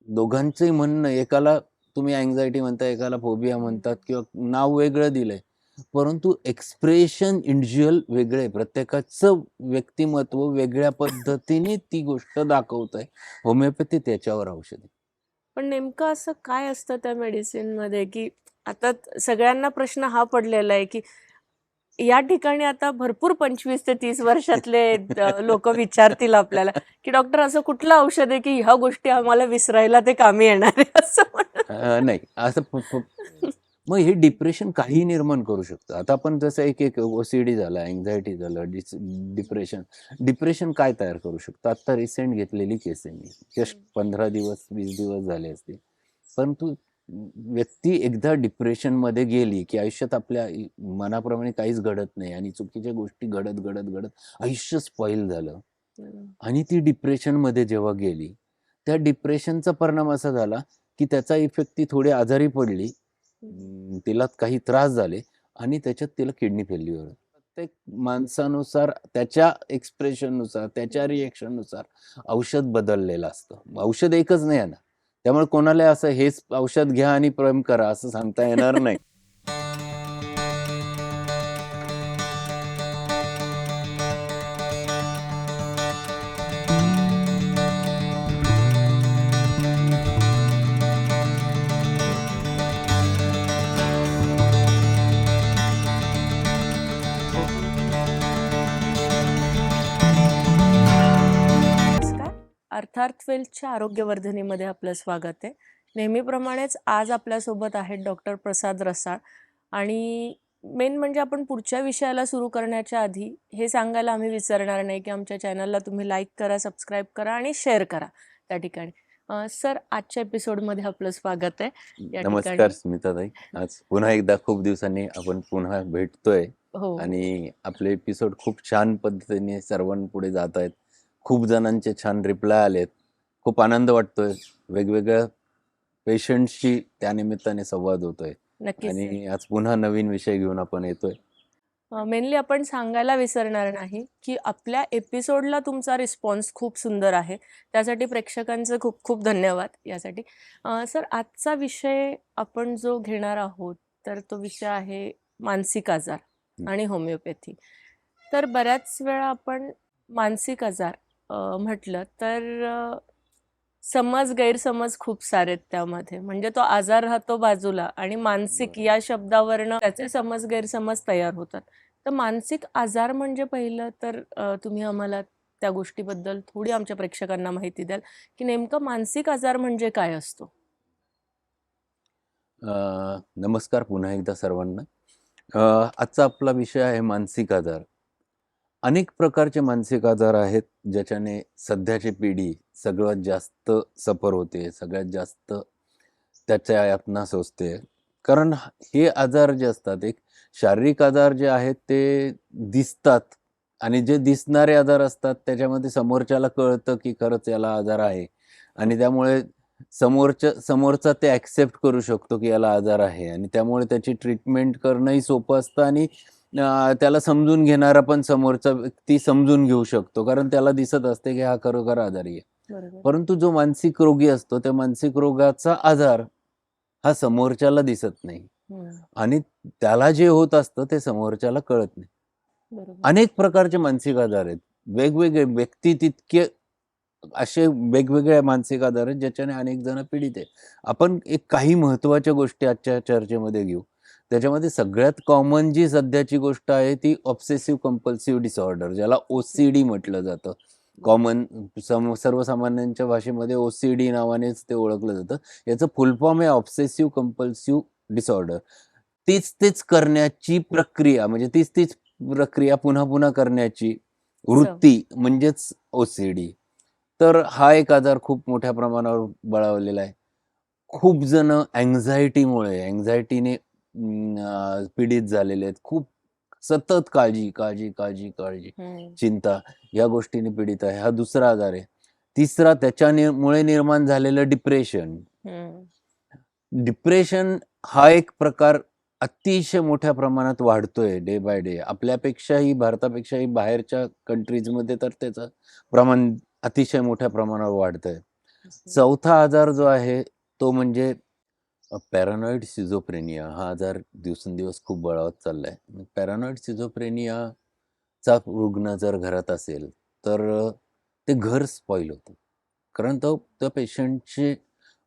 दोघांचंही म्हणणं एकाला तुम्ही अँक्झायटी म्हणता, एकाला फोबिया म्हणतात किंवा नाव वेगळं दिलंय. परंतु एक्सप्रेशन इंडिव्हिज्युअल वेगळे आहे. प्रत्येकाचं व्यक्तिमत्व वेगळ्या पद्धतीने ती गोष्ट दाखवतंय. होमिओपॅथी त्याच्यावर औषध आहे. पण नेमकं असं काय असतं त्या मेडिसिनमध्ये, की आता सगळ्यांना प्रश्न हा पडलेला आहे, की या ठिकाणी आता भरपूर 25 ते 30 वर्षातले लोक विचारतील आपल्याला, की डॉक्टर असं कुठलं औषध आहे, की ह्या गोष्टी आम्हाला विसरायला ते कामी येणार आहे असं म्हणून. नाही असं मग हे डिप्रेशन काही निर्माण करू शकतं. आता आपण जसं एक ओसीडी झालं, अँक्झायटी झालं, डिप्रेशन. डिप्रेशन काय तयार करू शकतं? आता रिसेंट घेतलेली केस आहे मी. जस्ट 15 दिवस, 20 दिवस झाले असतील. परंतु व्यक्ती एकदा डिप्रेशनमध्ये गेली, की आयुष्यात आपल्या मनाप्रमाणे काहीच घडत नाही आणि चुकीच्या गोष्टी घडत, घडत, घडत आयुष्य स्पॉईल झालं. आणि ती डिप्रेशनमध्ये जेव्हा गेली, त्या डिप्रेशनचा परिणाम असा झाला, की त्याचा इफेक्ट ती थोडी आजारी पडली. तिला काही त्रास झाले आणि त्याच्यात तिला किडनी फेल्युअर. प्रत्येक माणसानुसार, त्याच्या एक्सप्रेशननुसार, त्याच्या रिएक्शननुसार औषध बदललेलं असतं. औषध एकच नाही आहे ना. त्यामुळे कोणाला असं हेच औषध घ्या आणि प्रेम करा असं सांगता येणार नाही. नमस्कार. अर्थार्थवेलच्या आरोग्यवर्धिनीमध्ये आपलं स्वागत आहे. नेहमीप्रमाणेच आज आपल्यासोबत आहेत डॉक्टर प्रसाद रसाळ. आणि मेन म्हणजे आपण पुढच्या विषयाला सुरू करण्याच्या आधी हे सांगायला आम्ही विसरणार नाही, की आमच्या चॅनलला तुम्ही लाईक करा, सबस्क्राईब करा आणि शेअर करा त्या ठिकाणी. सर, आजच्या एपिसोडमध्ये आपलं स्वागत आहे या नमस्कार ठिकाणी. स्मिताताई. आज पुन्हा एकदा खूप दिवसांनी आपण पुन्हा भेटतोय हो. आणि आपले एपिसोड खूप छान पद्धतीने सर्वांपुढे जात आहेत. खूप जणांचे छान रिप्लाय आलेत. खूप आनंद वाटतोय. वेगवेगळ्या पेशंटशी त्या निमित्ताने संवाद होतोय नक्कीच सर. आणि आज पुन्हा नवीन विषय घेऊन आपण येतोय. मेनली आपण सांगायला विसरणार नाही, की आपल्या एपिसोडला तुमचा रिस्पॉन्स खूप सुंदर आहे. त्यासाठी प्रेक्षकांचं खूप खूप धन्यवाद यासाठी. सर, आजचा विषय आपण जो घेणार आहोत, तर तो विषय आहे मानसिक आजार आणि होमिओपॅथी. तर बऱ्याच वेळा आपण मानसिक आजार म्हटलं तर गैरसमज खूप सारे आहेत त्यामध्ये. म्हणजे तो आजार राहतो बाजूला आणि मानसिक या शब्दावरनं त्याचे गैरसमज तयार होतात. तर मानसिक आजार म्हणजे पहिलं तर तुम्ही आम्हाला त्या गोष्टीबद्दल थोडी आमच्या प्रेक्षकांना माहिती द्याल, की नेमकं मानसिक आजार म्हणजे काय असतो? नमस्कार पुन्हा एकदा सर्वांना. आजचा आपला विषय आहे मानसिक आजार. अनेक प्रकारचे मानसिक आजार आहेत, ज्याच्याने सध्याची पिढी सगळ्यात जास्त सफर होते, सगळ्यात जास्त त्याच्या यातना सोसते. कारण हे आजार जे असतात, एक शारीरिक आजार जे आहेत ते दिसतात आणि जे दिसणारे आजार असतात, त्याच्यामध्ये समोरच्याला कळतं, की खरंच याला आजार आहे आणि त्यामुळे समोरचा ते ॲक्सेप्ट करू शकतो, की याला आजार आहे आणि त्यामुळे त्याची ट्रीटमेंट करणंही सोपं असतं आणि त्याला समजून घेणारा पण समोरचा व्यक्ती समजून घेऊ शकतो. कारण त्याला दिसत असते, की हा खरोखर आजारी आहे. बरोबर. परंतु जो मानसिक रोगी असतो, त्या मानसिक रोगाचा आजार हा समोरच्याला दिसत नाही आणि त्याला जे होत असतं ते समोरच्याला कळत नाही. बरोबर. अनेक प्रकारचे मानसिक आजार आहेत. वेगवेगळे व्यक्ती तितके असे वेगवेगळे मानसिक आजार आहेत, ज्याच्याने अनेक जण पीडित आहेत. आपण एक काही महत्त्वाच्या गोष्टी आजच्या चर्चेमध्ये घेऊ. त्याच्यामध्ये सगळ्यात कॉमन जी सध्याची गोष्ट आहे ती ऑब्सेसिव्ह कंपल्सिव्ह डिसऑर्डर, ज्याला OCD म्हटलं जातं. कॉमन सर्वसामान्यांच्या भाषेमध्ये OCD नावानेच ते ओळखलं जातं. याचं फुल फॉर्म आहे ऑब्सेसिव्ह कंपल्सिव्ह डिसऑर्डर. तीच करण्याची प्रक्रिया, म्हणजे तीच प्रक्रिया पुन्हा पुन्हा करण्याची वृत्ती म्हणजेच OCD. तर हा एक आजार खूप मोठ्या प्रमाणावर बळावलेला आहे. खूप जण अँक्झायटीने पीडित झालेले आहेत. खूप सतत काळजी, चिंता या गोष्टीने पीडित आहे. हा दुसरा आजार आहे. तिसरा त्याच्यामुळे निर्माण झालेलं डिप्रेशन. डिप्रेशन हा एक प्रकार अतिशय मोठ्या प्रमाणात वाढतोय डे बाय डे. आपल्यापेक्षाही, भारतापेक्षाही बाहेरच्या कंट्रीजमध्ये तर त्याचं प्रमाण अतिशय मोठ्या प्रमाणावर वाढतंय. चौथा आजार जो आहे तो म्हणजे पॅरानॉइड सिझोफ्रेनिया. हा आजार दिवसेंदिवस खूप बळावत चाललाय. पॅरानॉइड सिझोफ्रेनियाचा रुग्ण जर घरात असेल, तर ते घर स्पॉईल होतं. कारण त्या पेशंटचे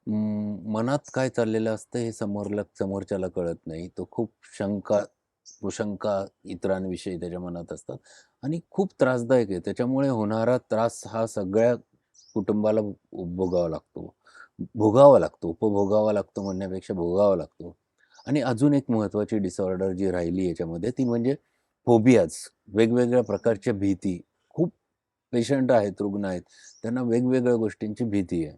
मनात काय चाललेलं असतं हे समोरच्याला कळत नाही. तो खूप कुशंका इतरांविषयी त्याच्या मनात असतात आणि खूप त्रासदायक आहे. त्याच्यामुळे होणारा त्रास हा सगळ्या कुटुंबाला भोगावा लागतो. उपभोगावा लागतो म्हणण्यापेक्षा भोगावा लागतो. आणि अजून एक महत्त्वाची डिसऑर्डर जी राहिली याच्यामध्ये ती म्हणजे फोबियाज. वेगवेगळ्या प्रकारच्या भीती. खूप पेशंट आहेत, रुग्ण आहेत. त्यांना वेगवेगळ्या गोष्टींची भीती आहे.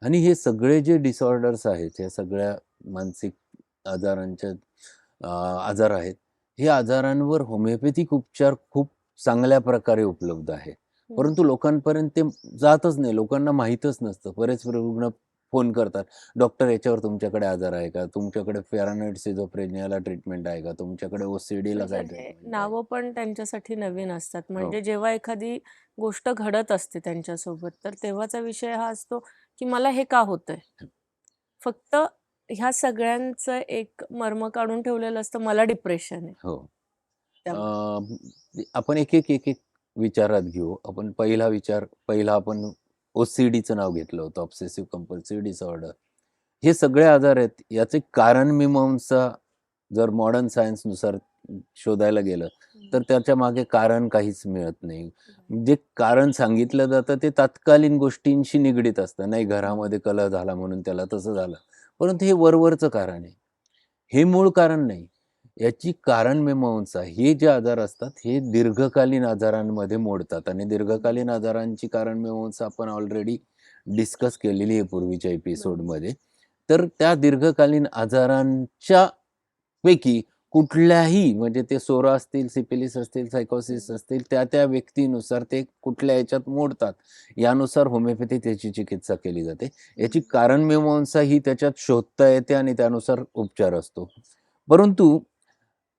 आणि हे सगळे जे डिसऑर्डर्स आहेत, या सगळ्या मानसिक आजारांच्या आजार आहेत. हे आजारांवर होमिओपॅथिक उपचार खूप चांगल्या प्रकारे उपलब्ध आहे. परंतु लोकांपर्यंत ते जातच नाही. लोकांना माहीतच नसतं. बरेच रुग्ण फोन करतात, "डॉक्टर याच्यावर तुमच्याकडे आजार आहे का? तुमच्याकडे पॅरानॉइड सिझोफ्रेनियाला ट्रीटमेंट आहे का? तुमच्याकडे ओसीडीला म्हणजे काय हे ट्रीटमेंट आहे?" नावं पण त्यांच्यासाठी नवीन असतात. हो, म्हणजे जेव्हा एखादी गोष्ट घडत असते त्यांच्यासोबत, तर तेव्हाचा विषय हा असतो, की मला हे का होतंय? फक्त ह्या सगळ्यांचं एक मर्म काढून ठेवलेलं असतं, मला डिप्रेशन आहे. हो. त्यामुळे. आपण एक विचारात घेऊ. आपण पहिला आपण OCDचं नाव घेतलं होतं, ऑब्सेसिव्ह कंपल्सिव्ह डिसऑर्डर. हे सगळे आजार आहेत. याचे कारणमीमांसा जर मॉडर्न सायन्सनुसार शोधायला गेलं, तर त्याच्या मागे कारण काहीच मिळत नाही. जे कारण सांगितलं जातं ते तात्कालीन गोष्टींशी निगडीत असतं. नाही घरामध्ये कलह झाला म्हणून त्याला तसं झालं. परंतु हे वरवरचं कारण आहे. हे मूळ कारण नाही. याची कारणमीमांसा हे जे आजार असतात, हे दीर्घकालीन आजारांमध्ये मोडतात आणि दीर्घकालीन आजारांची कारणमीमांसा आपण ऑलरेडी डिस्कस केलेली आहे पूर्वीच्या एपिसोडमध्ये. तर त्या दीर्घकालीन आजारांच्या पैकी कुठल्याही म्हणजे ते सोरा असतील, सिफिलिस असतील, सायकोसिस असतील, त्या व्यक्तीनुसार ते कुठल्या ह्याच्यात मोडतात. यानुसार होमिओपॅथी त्याची चिकित्सा केली जाते. याची कारणमीमांसा ही त्याच्यात शोधता येते आणि त्यानुसार उपचार असतो. परंतु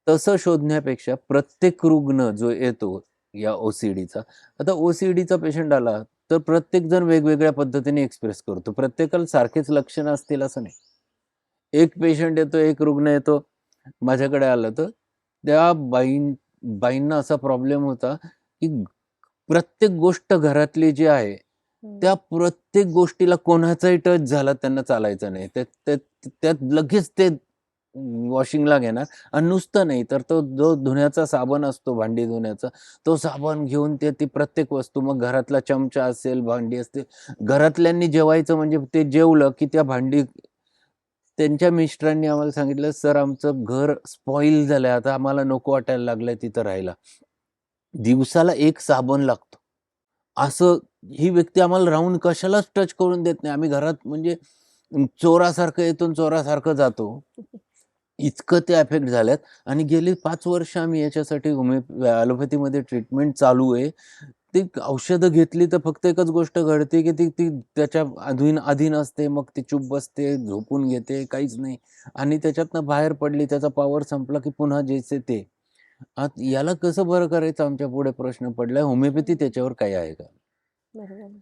तसं शोधण्यापेक्षा प्रत्येक रुग्ण जो येतो या OCDचा, आता OCDचा पेशंट आला, तर प्रत्येकजण वेगवेगळ्या पद्धतीने एक्सप्रेस करतो. प्रत्येकाला सारखेच लक्षणं असतील असं नाही. एक पेशंट येतो, एक रुग्ण येतो, माझ्याकडे आला तर त्या बाईंना असा प्रॉब्लेम होता, की प्रत्येक गोष्ट घरातली जी आहे, त्या प्रत्येक गोष्टीला कोणाचाही टच झाला त्यांना चालायचं नाही. त्यात लगेच ते वॉशिंगला घेणार आणि नुसतं नाही तर तो जो धुण्याचा साबण असतो भांडी धुण्याचा, तो साबण घेऊन ती प्रत्येक वस्तू मग घरातला चमचा असेल, भांडी असतील, घरातल्यांनी जेवायचं म्हणजे ते जेवलं की त्या भांडी त्यांच्या मिस्टरांनी आम्हाला सांगितलं, "सर आमचं घर स्पॉईल झालंय. आता आम्हाला नको वाटायला लागलंय तिथं राहायला. दिवसाला 1 साबण लागतो." असं ही व्यक्ती आम्हाला राहून कशालाच टच करून देत नाही. आम्ही घरात म्हणजे चोरासारखं येतो आणि चोरासारखं जातो. इतकं ते अफेक्ट झाल्यात आणि गेली 5 वर्ष आम्ही याच्यासाठी ॲलोपॅथीमध्ये ट्रीटमेंट चालू आहे. ती औषधं घेतली तर फक्त एकच गोष्ट घडते, की ती ती त्याच्या अधीन असते. मग ती चूप बसते, झोपून घेते, काहीच नाही आणि त्याच्यातनं बाहेर पडली, त्याचा पॉवर संपला, की पुन्हा जैसे ते. याला कसं बरं करायचं आमच्या पुढे प्रश्न पडलाय. होमिओपॅथी त्याच्यावर काही आहे का? बरोबर.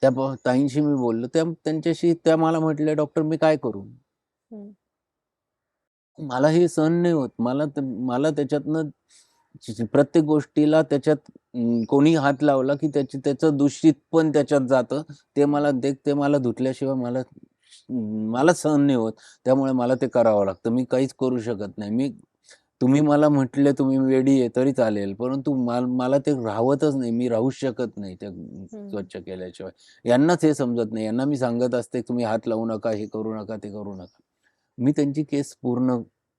त्या ताईंशी मी बोललो. त्यांच्याशी त्या मला म्हटल्या, "डॉक्टर मी काय करू?" हं. मला हे सहन नाही होत. मला त्याच्यातनं प्रत्येक गोष्टीला त्याच्यात कोणी हात लावला, की त्याचं दूषित पण त्याच्यात जातं. ते मला धुतल्याशिवाय मला सहन नाही होत. त्यामुळे मला ते करावं लागतं. मी काहीच करू शकत नाही. तुम्ही मला म्हटले तुम्ही वेडी आहे तरी चालेल. परंतु मला ते राहवतच नाही. मी राहूच शकत नाही त्या स्वच्छ केल्याशिवाय. यांनाच हे समजत नाही. यांना मी सांगत असते, तुम्ही हात लावू नका, हे करू नका, ते करू नका. मी त्यांची केस पूर्ण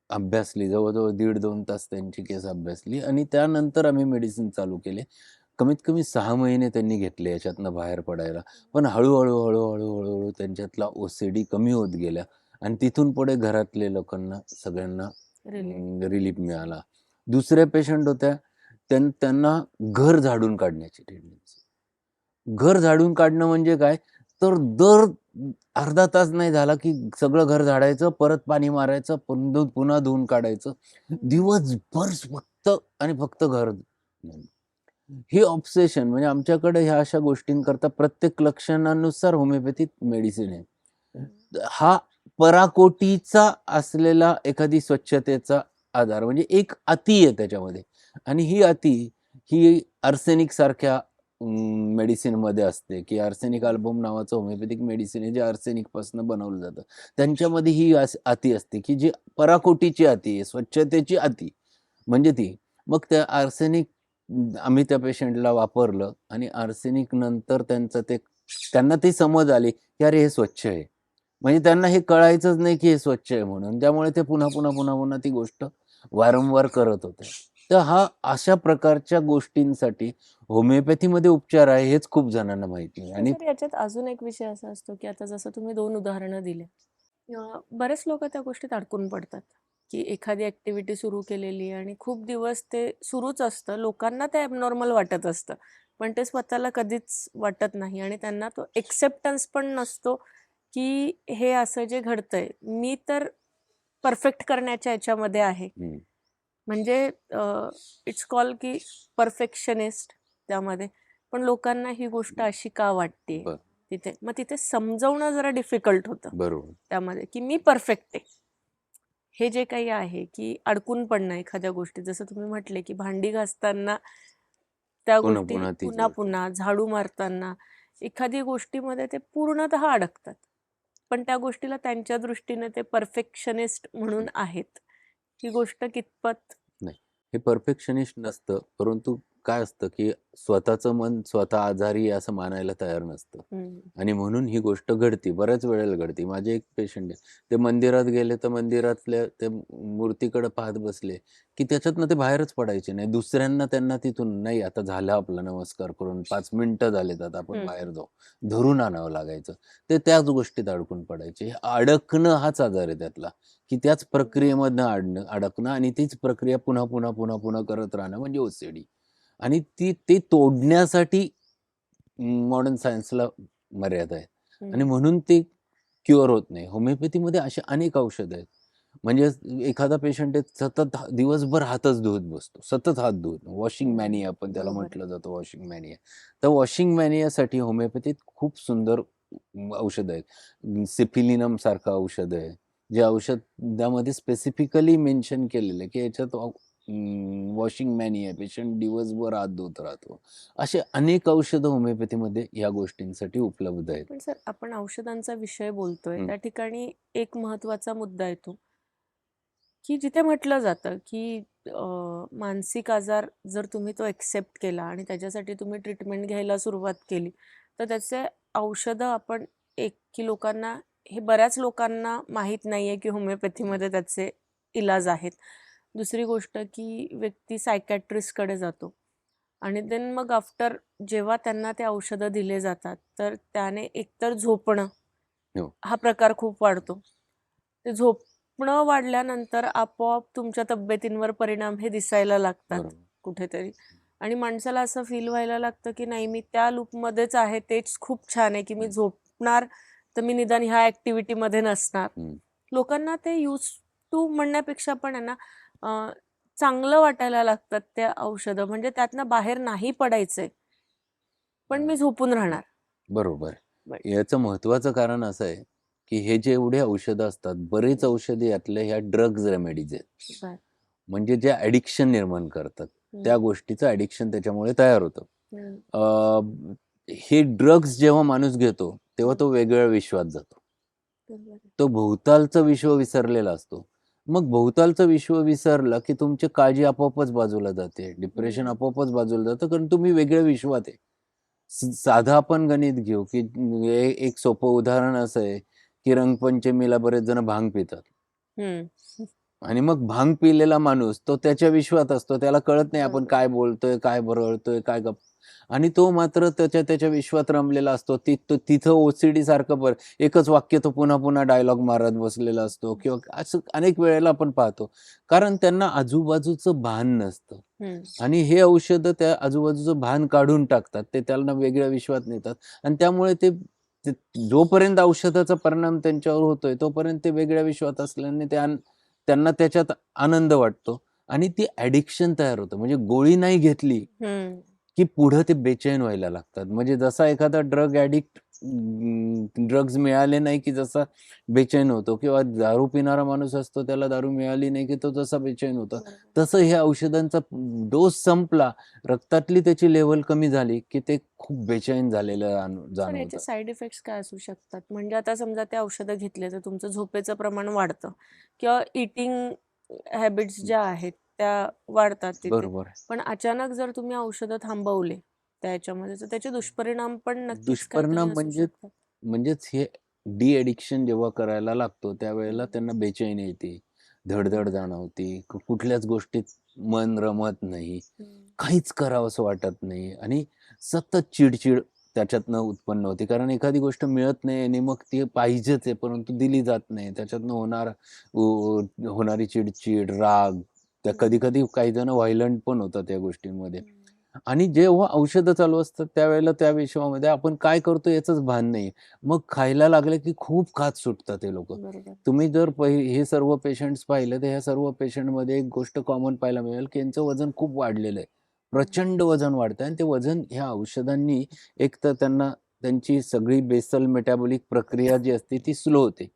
अभ्यासली. जवळ-जवळ 1.5-2 तास त्यांची केस अभ्यासली आणि त्यानंतर आम्ही मेडिसिन चालू केले. कमीत कमी 6 महिने त्यांनी घेतले याच्यातनं बाहेर पडायला. पण हळू-हळू त्यांच्यातला OCD कमी होत गेला आणि तिथून पुढे घरातले लोकांना सगळ्यांना रिलीफ. रिलीफ मिळाला. दुसऱ्या पेशंट होत्या, त्यांना घर झाडून काढण्याची टेंडन्सी. घर झाडून काढणं म्हणजे काय? तर दर अर्धा तास नाही झाला, की सगळं घर झाडायचं, परत पाणी मारायचं, पुन्हा धुवून काढायचं. दिवसभर फक्त आणि फक्त घर. ही ऑब्सेशन म्हणजे आमच्याकडे ह्या अशा गोष्टींकरता प्रत्येक लक्षणानुसार होमिओपॅथिक मेडिसिन आहे. हा पराकोटीचा असलेला एखादी स्वच्छतेचा आधार म्हणजे एक अति आहे त्याच्यामध्ये. आणि ही अति ही आर्सेनिक सारख्या मेडिसिन मध्ये असते, की आर्सेनिक अल्बम नावाचं होमिओपॅथिक मेडिसिन आहे जे आर्सेनिक पासून बनवलं जातं. त्यांच्यामध्ये ही अति असते की जी पराकोटीची अति आहे, स्वच्छतेची अति म्हणजे ती. मग त्या आर्सेनिक आम्ही त्या पेशंटला वापरलं आणि आर्सेनिक नंतर त्यांना ती समज आली की अरे हे स्वच्छ आहे. म्हणजे त्यांना हे कळायचंच नाही की हे स्वच्छ आहे म्हणून. त्यामुळे ते पुन्हा ती गोष्ट वारंवार करत होते. तर हा अशा प्रकारच्या गोष्टींसाठी होमिओपॅथीमध्ये उपचार आहे हेच खूप जणांना माहिती आहे. आणि सर याच्यात अजून एक विषय असा असतो की आता जसं तुम्ही 2 उदाहरणं दिले. बरेच लोकं त्या गोष्टीत अडकून पडतात, की एखादी ॲक्टिव्हिटी सुरू केलेली आणि खूप दिवस ते सुरूच असतं. लोकांना ते ॲबनॉर्मल वाटत असतं. पण ते स्वतःला कधीच वाटत नाही आणि त्यांना तो एक्सेप्टन्स पण नसतो, की हे असं जे घडतंय, मी तर परफेक्ट करण्याच्या ह्याच्यामध्ये आहे. म्हणजे इट्स कॉल की परफेक्शनिस्ट त्यामध्ये. पण लोकांना ही गोष्ट अशी का वाटते तिथे? मग तिथे समजवणं जरा डिफिकल्ट होतं बरोबर त्यामध्ये, की मी परफेक्ट आहे. हे जे काही आहे, की अडकून पडणं एखाद्या गोष्टीत. जसं तुम्ही म्हटले, की भांडी घासताना त्या पुन्हा गोष्टी पुन्हा तीच पुन्हा गोष्ट. पुन्हा झाडू मारताना एखादी गोष्टीमध्ये ते पूर्णतः अडकतात. पण त्या गोष्टीला त्यांच्या दृष्टीने ते परफेक्शनिस्ट म्हणून आहेत. ही गोष्ट कितपत नाही, हे परफेक्शनिस्ट नसतं, परंतु काय असतं की स्वतःचं मन स्वतः आजारी आहे असं मानायला तयार नसतं. आणि म्हणून ही गोष्ट घडते, बऱ्याच वेळेला घडते. माझे एक पेशंट आहे, ते मंदिरात गेले तर मंदिरातल्या त्या मूर्तीकडे पाहत बसले की त्याच्यातनं ते बाहेरच पडायचे नाही. दुसऱ्यांना त्यांना तिथून नाही आता झालं आपला नमस्कार करून 5 मिनिटं झालेत आता आपण बाहेर जाऊ, धरून आणावं लागायचं. ते त्याच गोष्टीत अडकून पडायचे. अडकणं हाच आजार आहे त्यातला, की त्याच प्रक्रियेमधनं अडकणं आणि तीच प्रक्रिया पुन्हा करत राहणं म्हणजे ओसीडी. आणि ते तोडण्यासाठी मॉडर्न सायन्सला मर्यादा आहे आणि म्हणून ते क्युअर होत नाही. होमिओपॅथीमध्ये असे अनेक औषधं आहेत. म्हणजे एखादा पेशंट आहे सतत दिवसभर हातच धुवत बसतो, सतत हात धुवत. वॉशिंग मॅनिया आपण त्याला म्हटलं जातं, वॉशिंग मॅनिया. तर वॉशिंग मॅनियासाठी होमिओपॅथीत खूप सुंदर औषधं आहेत. सिफिलिनम सारखं औषध आहे, जे औषधामध्ये स्पेसिफिकली मेन्शन केलेलं आहे की याच्यात वॉशिंग मॅनिया पेशंट दिवसभर हात धुत राहतो. असे अनेक औषधं होमिओपॅथीमध्ये या गोष्टींसाठी उपलब्ध आहेत. पण सर आपण औषधांचा विषय बोलतोय त्या ठिकाणी एक महत्वाचा मुद्दा येतो, की जिथे म्हटलं जातं की मानसिक आजार जर तुम्ही तो एक्सेप्ट केला आणि त्याच्यासाठी तुम्ही ट्रीटमेंट घ्यायला सुरुवात केली तर त्याचे औषधं आपण की लोकांना हे बऱ्याच लोकांना माहीत नाहीये की होमिओपॅथीमध्ये त्याचे इलाज आहेत. दुसरी गोष्ट की व्यक्ती सायकॅट्रिस्टकडे जातो आणि देन मग आफ्टर जेव्हा त्यांना ते औषधं दिले जातात तर त्याने एकतर झोपणं हो. हा प्रकार खूप वाढतो. ते झोपणं वाढल्यानंतर आपोआप तुमच्या तब्येतींवर परिणाम हे दिसायला लागतात बरोबर. कुठेतरी आणि माणसाला असं फील व्हायला लागतं की नाही मी त्या लूपमध्येच आहे, तेच खूप छान आहे की मी झोपणार तर मी निदान ह्या ॲक्टिव्हिटीमध्ये नसणार. लोकांना ते यूज टू म्हणण्यापेक्षा पण आहे ना चांगलं वाटायला लागतात त्या औषधं. म्हणजे त्यातनं बाहेर नाही पडायचंय, पण मी झोपून राहणार. बरोबर. याचं महत्त्वाचं कारण असं आहे, की हे जे एवढे औषधं असतात, बरेच औषधे यातल्या ह्या ड्रग्ज रेमेडीज आहेत. म्हणजे जे ॲडिक्शन निर्माण करतात. त्या गोष्टीचं ॲडिक्शन त्याच्यामुळे तयार होतं. हे ड्रग्ज जेव्हा माणूस घेतो, तेव्हा तो वेगळ्या विश्वात जातो. तो भोवतालचं विश्व विसरलेला असतो. मग भोवतालचं विश्व विसरलं, की तुमची काळजी आपोआपच बाजूला जाते. डिप्रेशन आपोआपच बाजूला जातं, कारण तुम्ही वेगळ्या विश्वात आहे. साधं आपण गणित घेऊ, की एक सोपं उदाहरण असं आहे, की रंगपंचमीला बरेच जण भांग पितात. आणि मग भांग पिलेला माणूस तो त्याच्या विश्वात असतो. त्याला कळत नाही आपण काय बोलतोय, काय बरळतोय, काय आणि तो मात्र त्याच्या विश्वात रमलेला असतो. तिथं ओसीडी सारखं एकच वाक्य तो पुन्हा डायलॉग मारत बसलेला असतो किंवा असं अनेक वेळेला आपण पाहतो. कारण त्यांना आजूबाजूचं भान नसतं आणि हे औषधं त्या आजूबाजूचं भान काढून टाकतात. ते त्यांना वेगळ्या विश्वात नेतात आणि त्यामुळे ते जोपर्यंत औषधाचा परिणाम त्यांच्यावर होतोय, तोपर्यंत ते वेगळ्या विश्वात असल्याने त्यांना त्याच्यात आनंद वाटतो आणि ती ॲडिक्शन तयार होतं. म्हणजे गोळी नाही घेतली की पुढं ते बेचैन व्हायला लागतात. म्हणजे जसा एखादा ड्रग ॲडिक्ट ड्रग्ज मिळाले नाही की जसा बेचैन होतो किंवा दारू पिणारा माणूस असतो त्याला दारू मिळाली नाही की तो जसा बेचैन होतो. बरोबर. तसं ह्या औषधांचा डोस संपला, रक्तातली त्याची लेव्हल कमी झाली की ते खूप बेचैन झालेलं सर, याचे जाणवतं. साईड इफेक्ट्स काय असू शकतात? म्हणजे आता समजा ते औषधं घेतले तर तुमचं झोपेचं प्रमाण वाढतं किंवा इटिंग हॅबिट्स ज्या आहेत त्या वाढतात तिथे. बरोबर. पण अचानक जर तुम्ही औषधं थांबवले त्याच्यामध्ये तर त्याचे दुष्परिणाम पण नक्कीच काहीतरी दुष्परिणाम असू शकतात. म्हणजेच हे डी ॲडिक्शन जेव्हा करायला लागतो, त्यावेळेला हम्म. त्यांना बेचैनी येते, धड-धड जाणवते, कुठल्याच गोष्टीत मन रमत नाही, हम्म. काहीच करावंसं वाटत नाही आणि सतत चिड-चिड त्याच्यातनं उत्पन्न होते. कारण एखादी गोष्ट मिळत नाही आणि मग ती पाहिजेच आहे, परंतु दिली जात नाही. त्याच्यातनं होणारी चिड राग, त्या हम्म. कधी-कधी काही जण व्हायलंट पण होतात या गोष्टींमध्ये. हम्म. आणि जेव्हा औषधं चालू असतात त्यावेळेला त्या विश्वामध्ये आपण काय करतो याचंच भान नाही. मग खायला लागले की खूप खात सुटतात हे लोकं. बरोबर. तुम्ही जर हे सर्व पेशंट्स पाहिले तर ह्या सर्व पेशंटमध्ये एक गोष्ट कॉमन पाहायला मिळेल की यांचं वजन खूप वाढलेलं आहे. प्रचंड वजन वाढतंय आणि ते वजन ह्या औषधांनी एक तर त्यांची सगळी बेसल मेटाबॉलिक प्रक्रिया जी असते ती स्लो होते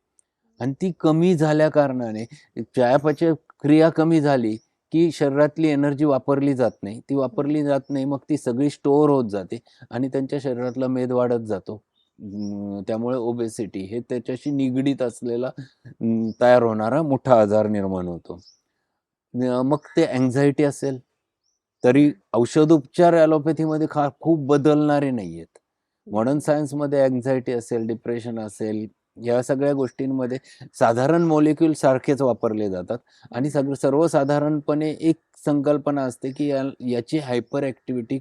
आणि ती कमी झाल्या कारणाने चयापचय क्रिया कमी झाली की शरीरातली एनर्जी वापरली जात नाही. ती वापरली जात नाही, मग ती सगळी स्टोअर होत जाते आणि त्यांच्या शरीरातला मेद वाढत जातो. त्यामुळे ओबेसिटी हे त्याच्याशी निगडीत असलेला तयार होणारा मोठा आजार निर्माण होतो. मग ते अँक्झायटी असेल, तरी औषधोपचार ॲलोपॅथीमध्ये खूप बदलणारे नाहीयेत. मॉडर्न सायन्समध्ये अँक्झायटी असेल, डिप्रेशन असेल, या सगळ्या गोष्टींमध्ये साधारण मॉलिक्यूल सारखेच वापरले जातात आणि सर्वसाधारणपणे एक संकल्पना असते की याची हायपर ॲक्टिव्हिटी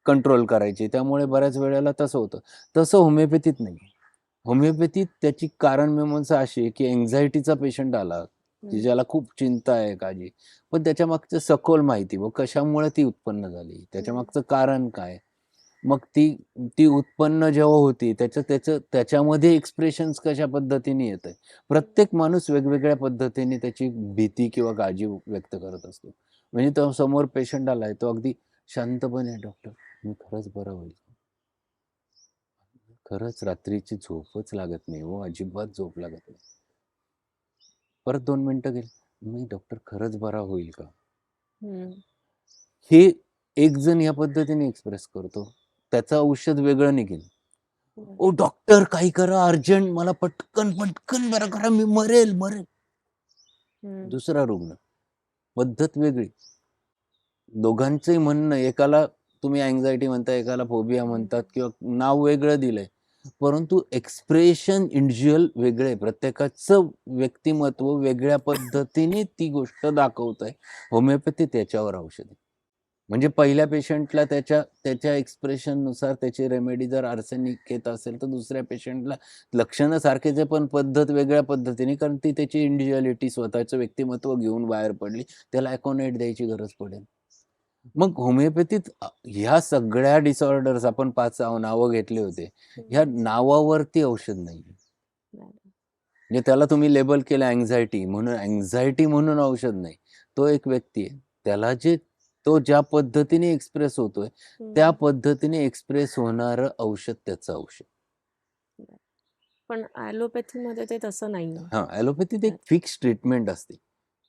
कंट्रोल करायची. त्यामुळे बऱ्याच वेळेला तसं होतं. तसं होमिओपॅथीत नाही. होमिओपॅथीत त्याची कारणमीमांसा अशी आहे की अँक्झायटीचा पेशंट आला, की ज्याला खूप चिंता आहे, काळजी. पण त्याच्यामागचं सखोल माहिती कशामुळे ती उत्पन्न झाली? त्याच्यामागचं कारण काय? मग ती उत्पन्न जेव्हा होती त्याच्यामध्ये एक्सप्रेशन्स कशा पद्धतीने येतंय. प्रत्येक माणूस वेगवेगळ्या पद्धतीने त्याची भीती किंवा काळजी व्यक्त करत असतो. म्हणजे तो समोर पेशंट आलाय, तो अगदी शांतपणे, "डॉक्टर, मी खरंच बरा होईल का? खरंच रात्रीची झोपच लागत नाही हो, अजिबात झोप लागत नाही." परत 2 मिनिटं गेली, "नाही डॉक्टर, खरंच बरा होईल का?" हे एक जण या पद्धतीने एक्सप्रेस करतो. त्याचं औषध वेगळं निघेल. "ओ डॉक्टर, काही करा अर्जंट, मला पटकन बरं करा, मी मरेल." दुसरा रुग्ण, पद्धत वेगळी. दोघांचंही म्हणणं, एकाला तुम्ही अँक्झायटी म्हणता, एकाला फोबिया म्हणतात किंवा नाव वेगळं दिलंय. परंतु एक्सप्रेशन इंडिव्हिज्युअल वेगळे. प्रत्येकाचं व्यक्तिमत्व वेगळ्या पद्धतीने ती गोष्ट दाखवतंय. होमिओपॅथी त्याच्यावर औषध आहे. म्हणजे पहिल्या पेशंटला त्याच्या एक्सप्रेशननुसार त्याची रेमेडी जर आर्सेनिक येत असेल, तर दुसऱ्या पेशंटला लक्षणं सारखेच आहे, पण पद्धत वेगळ्या पद्धतीने, कारण ती त्याची इंडिव्हिज्युअलिटी, स्वतःचं व्यक्तिमत्व घेऊन बाहेर पडली. त्याला अकोमोडेट द्यायची गरज पडेल. मग होमिओपॅथीत ह्या सगळ्या डिसऑर्डर्स आपण 5 नावं घेतले होते. ह्या नावावरती औषध नाहीये. म्हणजे त्याला तुम्ही लेबल केलं अँक्झायटी म्हणून औषध नाही. तो एक व्यक्ती आहे. तो ज्या पद्धतीने एक्सप्रेस होतोय, त्या पद्धतीने एक्सप्रेस होणारं औषध त्याचं औषध. पण ॲलोपॅथीमध्ये ते तसं नाहीये. हां, ॲलोपॅथीत एक फिक्स ट्रीटमेंट असते,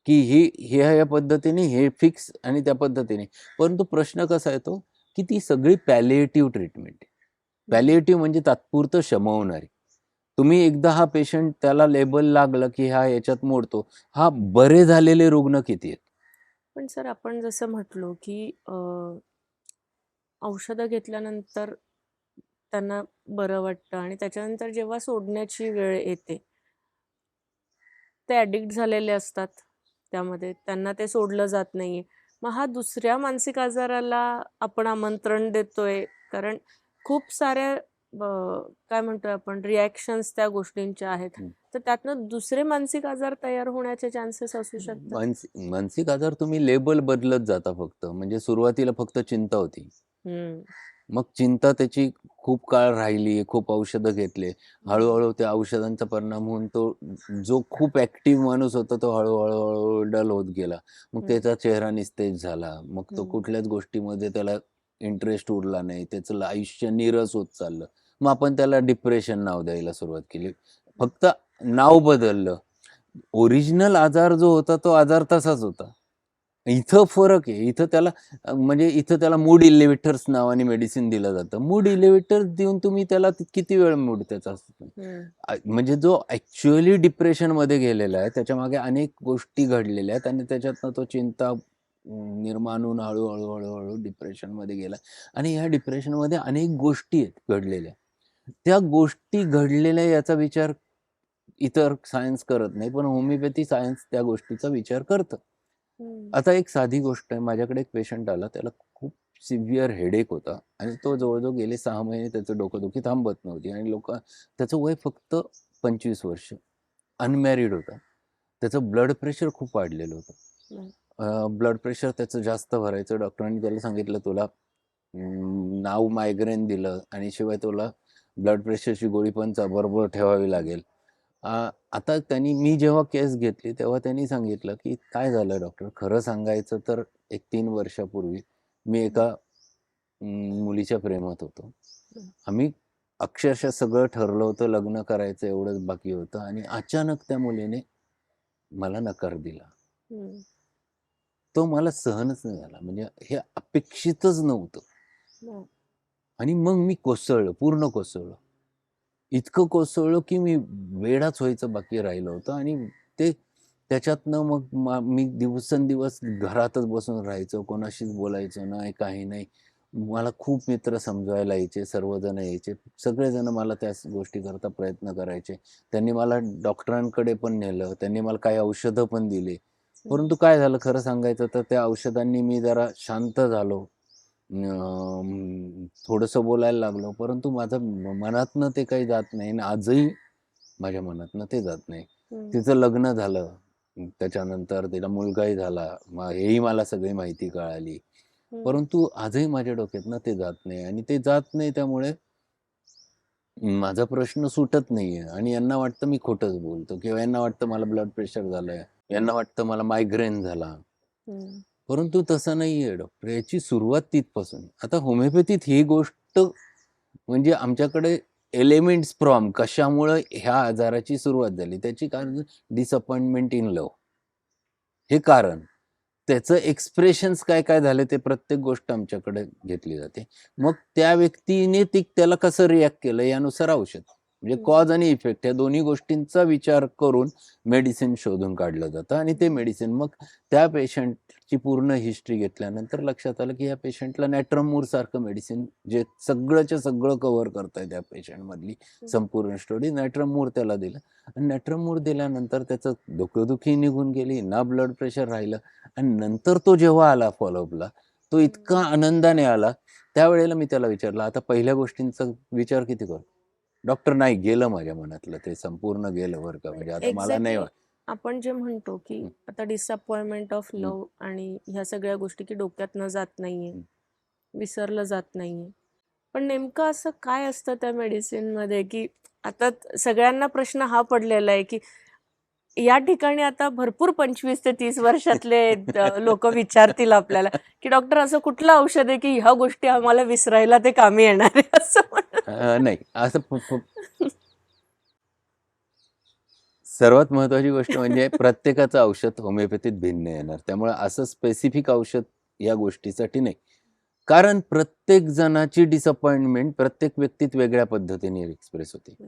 की ह्या पद्धतीने, हे फिक्स आणि त्या पद्धतीने. परंतु प्रश्न कसा येतो, की ती सगळी पॅलिएटिव्ह ट्रीटमेंट आहे. पॅलिएटिव्ह म्हणजे तात्पुरतं शमवणारी. तुम्ही एकदा हा पेशंट त्याला लेबल लागलं, की हा याच्यात मोडतो. बरे झालेले रुग्ण किती आहेत? पण सर, आपण जसं म्हटलो की औषधं घेतल्यानंतर त्यांना बरं वाटतं आणि त्याच्यानंतर जेव्हा सोडण्याची वेळ येते, ते ॲडिक्ट झालेले असतात त्यामध्ये. त्यांना ते सोडलं जात नाहीये. मग हा दुसऱ्या मानसिक आजाराला आपण आमंत्रण देतोय. कारण खूप साऱ्या काय म्हणतोय आपण रिॲक्शन्स त्या गोष्टींच्या आहेत. तर त्यातनं दुसरे मानसिक आजार तयार होण्याचे चान्सेस असू शकतात. मानसिक आजार तुम्ही लेबल बदलत जाता फक्त. म्हणजे सुरुवातीला फक्त चिंता होती. मग चिंता त्याची खूप काळ राहिली, खूप औषधं घेतले. हळू-हळू त्या औषधांचा परिणाम होऊन जो खूप ॲक्टिव्ह माणूस होता, तो हळू डल होत गेला. मग त्याचा चेहरा निस्तेज झाला. मग तो कुठल्याच गोष्टीमध्ये त्याला इंटरेस्ट उरला नाही, त्याचं आयुष्य नीरस होत चाललं. मग आपण त्याला डिप्रेशन नाव द्यायला सुरुवात केली. फक्त नाव बदललं. ओरिजिनल आजार जो होता तो आजार तसाच होता. इथं फरक आहे. इथं त्याला म्हणजे इथं त्याला मूड इलेव्हेटर्स नावाने मेडिसिन दिलं जातं. मूड इलेव्हेटर्स देऊन तुम्ही त्याला किती वेळ मूड त्याचा असतो. म्हणजे जो ॲक्चुअली डिप्रेशनमध्ये गेलेला आहे, त्याच्यामागे अनेक गोष्टी घडलेल्या आहेत आणि त्याच्यातनं तो चिंता निर्माण होऊन हळू डिप्रेशनमध्ये गेला आणि ह्या डिप्रेशनमध्ये अनेक गोष्टी आहेत घडलेल्या. त्या गोष्टी घडलेल्या याचा विचार इतर सायन्स करत नाही, पण होमिओपॅथी सायन्स त्या गोष्टीचा विचार करतं. आता एक साधी गोष्ट आहे. माझ्याकडे एक पेशंट आला. त्याला खूप सिव्हिअर हेडेक होता आणि तो जवळ-जवळ गेले 6 महिने त्याचं डोकंदुखी थांबत नव्हती आणि त्याचं वय फक्त 25 वर्ष. अनमॅरिड होता. त्याचं ब्लड प्रेशर खूप वाढलेलं होतं. ब्लड प्रेशर त्याचं जास्त भरायचं. डॉक्टरांनी त्याला सांगितलं, "तुला नाव मायग्रेन दिलं आणि शिवाय तुला ब्लड प्रेशरची गोळी पण बरोबर ठेवावी लागेल." आता मी जेव्हा केस घेतली तेव्हा त्यांनी सांगितलं, की "काय झालं डॉक्टर? खरं सांगायचं तर एक 3 वर्षापूर्वी मी एका मुलीच्या प्रेमात होतो. आम्ही अक्षरशः सगळं ठरलं होतं, लग्न करायचं एवढंच बाकी होतं आणि अचानक त्या मुलीने मला नकार दिला. तो मला सहनच नाही झाला. म्हणजे हे अपेक्षितच नव्हतं. आणि मग मी कोसळलो, पूर्ण कोसळलो. इतकं कोसळलो, की मी वेडाच व्हायचं बाकी राहिलं होतं आणि त्याच्यातनं मग मी दिवसेंदिवस घरातच बसून राहायचो, कोणाशीच बोलायचो नाही, काही नाही. मला खूप मित्र समजवायला यायचे, सर्वजण यायचे. सगळेजण मला त्याच गोष्टीकरता प्रयत्न करायचे. त्यांनी मला डॉक्टरांकडे पण नेलं, त्यांनी मला काही औषधं पण दिली. परंतु काय झालं खरं सांगायचं तर त्या औषधांनी मी जरा शांत झालो. थोडंसं बोलायला लागलो, परंतु माझं मनातनं ते काही जात नाही आणि आजही माझ्या मनातनं ते जात नाही. तिचं लग्न झालं. त्याच्यानंतर तिला मुलगाही झाला. हेही मला सगळी माहिती कळाली. परंतु आजही माझ्या डोक्यातनं ते जात नाही आणि ते जात नाही त्यामुळे माझा प्रश्न सुटत नाहीये आणि यांना वाटतं मी खोटंच बोलतो किंवा यांना वाटतं मला ब्लड प्रेशर झालंय. यांना वाटतं मला मायग्रेन झाला. परंतु तसं नाहीये डॉक्टर. याची सुरुवात तिथपासून. आता होमिओपॅथीत ही गोष्ट म्हणजे आमच्याकडे एलिमेंट्स फ्रॉम कशामुळं ह्या आजाराची सुरुवात झाली. त्याची कारण डिसअपॉइंटमेंट इन लव्ह. हे कारण. त्याचं एक्सप्रेशन्स काय-काय झाले ते प्रत्येक गोष्ट आमच्याकडे घेतली जाते. मग त्या व्यक्तीने त्याला कसं रिएक्ट केलं यानुसार औषध. म्हणजे कॉज आणि इफेक्ट या दोन्ही गोष्टींचा विचार करून मेडिसिन शोधून काढलं जातं आणि ते मेडिसिन मग त्या पेशंटची पूर्ण हिस्ट्री घेतल्यानंतर लक्षात आलं, की या पेशंटला नॅट्रमूर सारखं मेडिसिन जे सगळंच्या सगळं कव्हर करतंय त्या पेशंटमधली संपूर्ण स्टोरी नॅट्रमूर त्याला दिलं आणि नॅट्रमूर दिल्यानंतर त्याचं डोकंदुखी निघून गेली, ना ब्लड प्रेशर राहिलं आणि नंतर तो जेव्हा आला फॉलोअपला, तो इतका आनंदाने आला. त्यावेळेला मी त्याला विचारलं, "आता पहिल्या गोष्टींचा विचार किती करतो?" डॉक्टर नाही गेलं माझ्या मनातलं ते संपूर्ण गेलं बरं का. म्हणजे आता मला नाही एक्झॅक्टली आपण जे म्हणतो की आता डिसअपॉइंटमेंट ऑफ लव्ह आणि ह्या सगळ्या गोष्टी की डोक्यातनं जात नाहीये, विसरलं जात नाहीये. पण नेमकं असं काय असतं त्या मेडिसिनमध्ये की आता सगळ्यांना प्रश्न हा पडलेला आहे की या ठिकाणी आता भरपूर 25 ते 30 वर्षातले लोक विचारतील आपल्याला की डॉक्टर असं कुठलं औषध आहे की ह्या गोष्टी आम्हाला विसरायला ते कामी येणार आहे असं नाही असं सर्वात महत्त्वाची गोष्ट म्हणजे प्रत्येकाचं औषध होमिओपॅथीत भिन्न येणार. त्यामुळे असं स्पेसिफिक औषध या गोष्टीसाठी नाही. कारण प्रत्येक जणाची डिसअपॉइंटमेंट प्रत्येक व्यक्तीत वेगळ्या पद्धतीने एक्सप्रेस होते.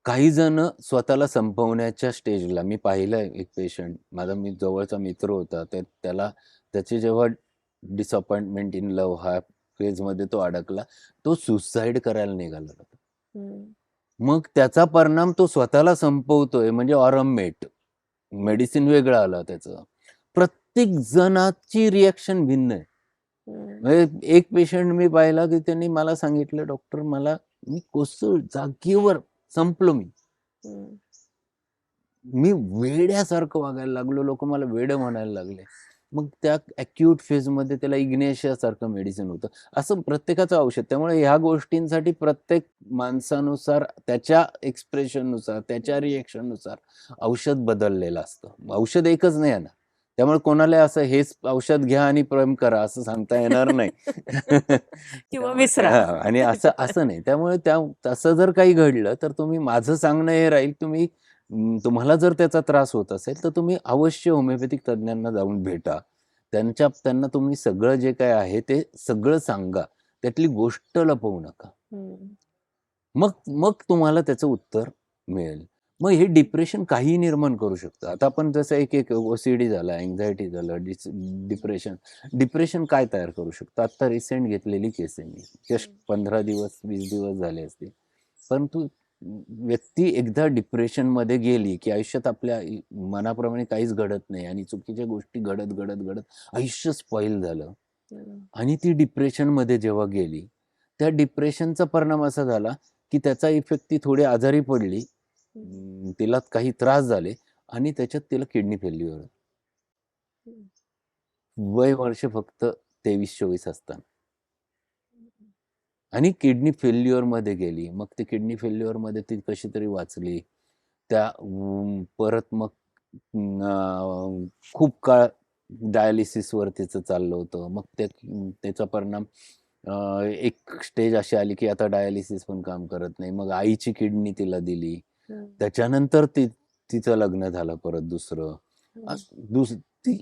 काही जण स्वतःला संपवण्याच्या स्टेजला मी पाहिलंय एक पेशंट माझा जवळचा मित्र होता. त्याची जेव्हा डिसअपॉइंटमेंट इन लव्ह हा फेजमध्ये तो अडकला, तो सुसाईड करायला निघाला होता. मग त्याचा परिणाम तो स्वतःला संपवतोय म्हणजे ऑरममेट. मेडिसिन वेगळं आलं त्याचं. प्रत्येक जणाची रिएक्शन भिन्न आहे. म्हणजे एक पेशंट मी पाहिला की त्यांनी मला सांगितलं, "डॉक्टर मी जागेवर संपलो मी. मी वेड्यासारखं वागायला लागलो. लोकं मला वेडं म्हणायला लागले." मग त्या ॲक्यूट फेजमध्ये त्याला इग्नेशियासारखं मेडिसिन होतं. असं प्रत्येकाचं औषध. त्यामुळे ह्या गोष्टींसाठी प्रत्येक माणसानुसार, त्याच्या एक्सप्रेशननुसार, त्याच्या रिएक्शननुसार औषध बदललेलं असतं. औषध एकच नाही आहे ना. त्यामुळे कोणाला असं हेच औषध घ्या आणि प्रेम करा असं सांगता येणार नाही. किंवा विसरा. आणि असं असं नाही. त्यामुळे तसं जर काही घडलं तर तुम्ही, माझं सांगणं हे राहील, तुम्हाला जर त्याचा त्रास होत असेल तर तुम्ही अवश्य होमिओपॅथिक तज्ञांना जाऊन भेटा. त्यांना तुम्ही सगळं जे काय आहे ते सगळं सांगा. त्यातली गोष्ट लपवू नका. मग मग तुम्हाला त्याचं उत्तर मिळेल. मग हे डिप्रेशन काही निर्माण करू शकतं. आता आपण जसं एक ओसीडी झाला, अँक्झायटी झालं, डिप्रेशन काय तयार करू शकतं? आता रिसेंट घेतलेली केस आहे मी. जस्ट 15 दिवस 20 दिवस झाले असतील. परंतु व्यक्ती एकदा डिप्रेशनमध्ये गेली की आयुष्यात आपल्या मनाप्रमाणे काहीच घडत नाही आणि चुकीच्या गोष्टी घडत घडत घडत आयुष्य स्पॉईल झालं. आणि ती डिप्रेशनमध्ये जेव्हा गेली, त्या डिप्रेशनचा परिणाम असा झाला की त्याचा इफेक्ट, ती थोडी आजारी पडली, तिला काही त्रास झाले आणि त्याच्यात तिला किडनी फेल्युअर. वय वर्ष फक्त 23-24 असताना. आणि किडनी फेल्युअरमध्ये गेली. मग ती किडनी फेल्युअरमध्ये ती कशी तरी वाचली. परत मग खूप काळ डायलिसिसवर तिचं चाललं होतं. मग त्याचा परिणाम, एक स्टेज अशी आली की आता डायलिसिस पण काम करत नाही. मग आईची किडनी तिला दिली. त्याच्यानंतर तिचं लग्न झालं परत दुसरं.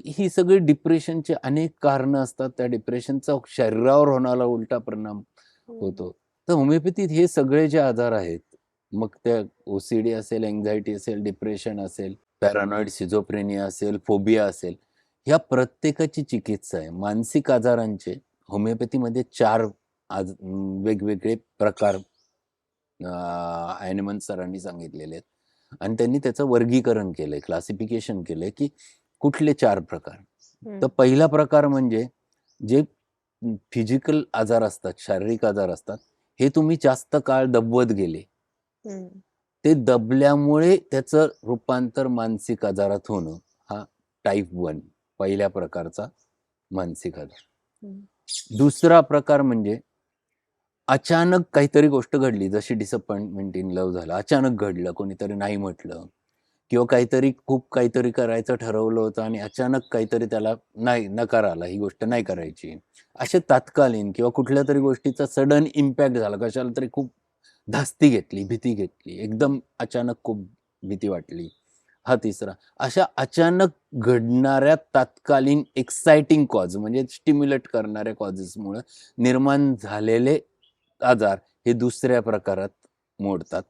ही सगळी डिप्रेशनचे अनेक कारणं असतात. त्या डिप्रेशनचा शरीरावर होणारा उलटा परिणाम होतो. तर होमिओपॅथीत हे सगळे जे आजार आहेत, मग त्या ओसीडी असेल, अँक्झायटी असेल, डिप्रेशन असेल, पॅरानॉइड सिझोफ्रेनिया असेल, फोबिया असेल, ह्या प्रत्येकाची चिकित्सा आहे. मानसिक आजारांचे होमिओपॅथीमध्ये 4 वेगवेगळे प्रकार ॲनिमन सरांनी सांगितलेले आहेत आणि त्यांनी त्याचं वर्गीकरण केलंय, क्लासिफिकेशन केलंय की कुठले 4 प्रकार. तर पहिला प्रकार म्हणजे जे फिजिकल आजार असतात, शारीरिक आजार असतात, हे तुम्ही जास्त काळ दबवत गेले. ते दबल्यामुळे त्याचं रूपांतर मानसिक आजारात होणं, हा टाईप 1 पहिल्या प्रकारचा मानसिक आजार. दुसरा प्रकार म्हणजे अचानक काहीतरी गोष्ट घडली, जशी डिसअपॉइंटमेंट इन लव्ह झालं, अचानक घडलं, कोणीतरी नाही म्हटलं किंवा खूप काहीतरी करायचं ठरवलं होतं आणि अचानक काहीतरी त्याला नकार आला, ही गोष्ट नाही करायची. असे तात्कालीन किंवा कुठल्या तरी गोष्टीचा सडन इम्पॅक्ट झाला, कशाला तरी खूप धास्ती घेतली, भीती घेतली, एकदम अचानक खूप भीती वाटली. हा तिसरा. अशा अचानक घडणाऱ्या तात्कालीन एक्साइटिंग कॉज, म्हणजे स्टिम्युलेट करणाऱ्या कॉजेसमुळे निर्माण झालेले आजार हे दुसऱ्या प्रकारात मोडतात.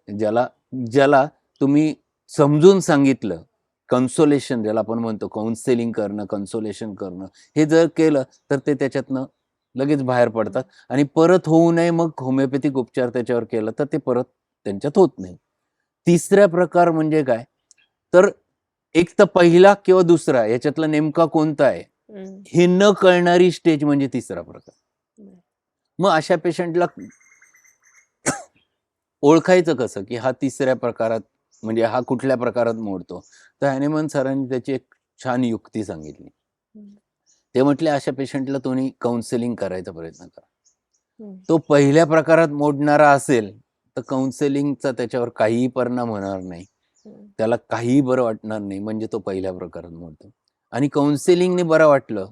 ज्याला तुम्ही समजून सांगितलं, कन्सोलेशन ज्याला आपण म्हणतो, काउन्सिलिंग करणं, कन्सोलेशन करणं, हे जर केलं तर ते त्याच्यातनं लगेच बाहेर पडतात आणि परत होऊ नये मग होमिओपॅथिक उपचार त्याच्यावर केला तर ते परत त्यांच्यात होत नाही. तिसरा प्रकार म्हणजे काय, तर एक तर पहिला किंवा दुसरा याच्यातला नेमका कोणता आहे हे न कळणारी स्टेज म्हणजे तिसरा प्रकार. मग अशा पेशंटला ओळखायचं कसं की हा तिसऱ्या प्रकारात, म्हणजे हा कुठल्या प्रकारात मोडतो? तर ॲनिमन सरांनी त्याची एक छान युक्ती सांगितली. ते म्हटले, अशा पेशंटला तुम्ही काउन्सिलिंग करायचा प्रयत्न करा. तो पहिल्या प्रकारात मोडणारा असेल तर काउन्सिलिंगचा त्याच्यावर काहीही परिणाम होणार नाही, त्याला काहीही बरं वाटणार नाही, म्हणजे तो पहिल्या प्रकारात मोडतो. आणि काउन्सिलिंगने बरं वाटलं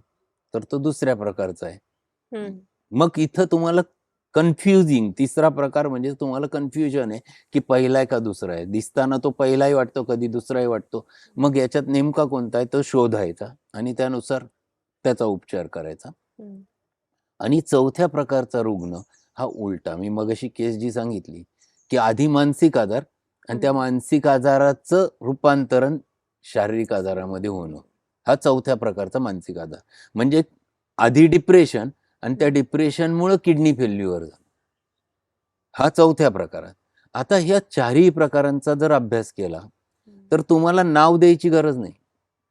तर तो दुसऱ्या प्रकारचा आहे. मग इथं तुम्हाला कन्फ्युजिंग तिसरा प्रकार म्हणजे तुम्हाला कन्फ्युजन आहे की पहिला आहे का दुसरा आहे. दिसताना तो पहिलाही वाटतो, कधी दुसराही वाटतो. मग याच्यात नेमका कोणता आहे तो शोधायचा आणि त्यानुसार त्याचा उपचार करायचा. आणि चौथ्या प्रकारचा रुग्ण हा उलटा, मी मगाशी केस जी सांगितली की आधी मानसिक आजार आणि त्या मानसिक आजाराचं रूपांतरण शारीरिक आजारामध्ये होणं, हा चौथ्या प्रकारचा मानसिक आजार. म्हणजे आधी डिप्रेशन आणि त्या डिप्रेशनमुळे किडनी फेल्युअर झालं, हा चौथ्या प्रकारात. आता ह्या चारही प्रकारांचा जर अभ्यास केला तर तुम्हाला नाव द्यायची गरज नाही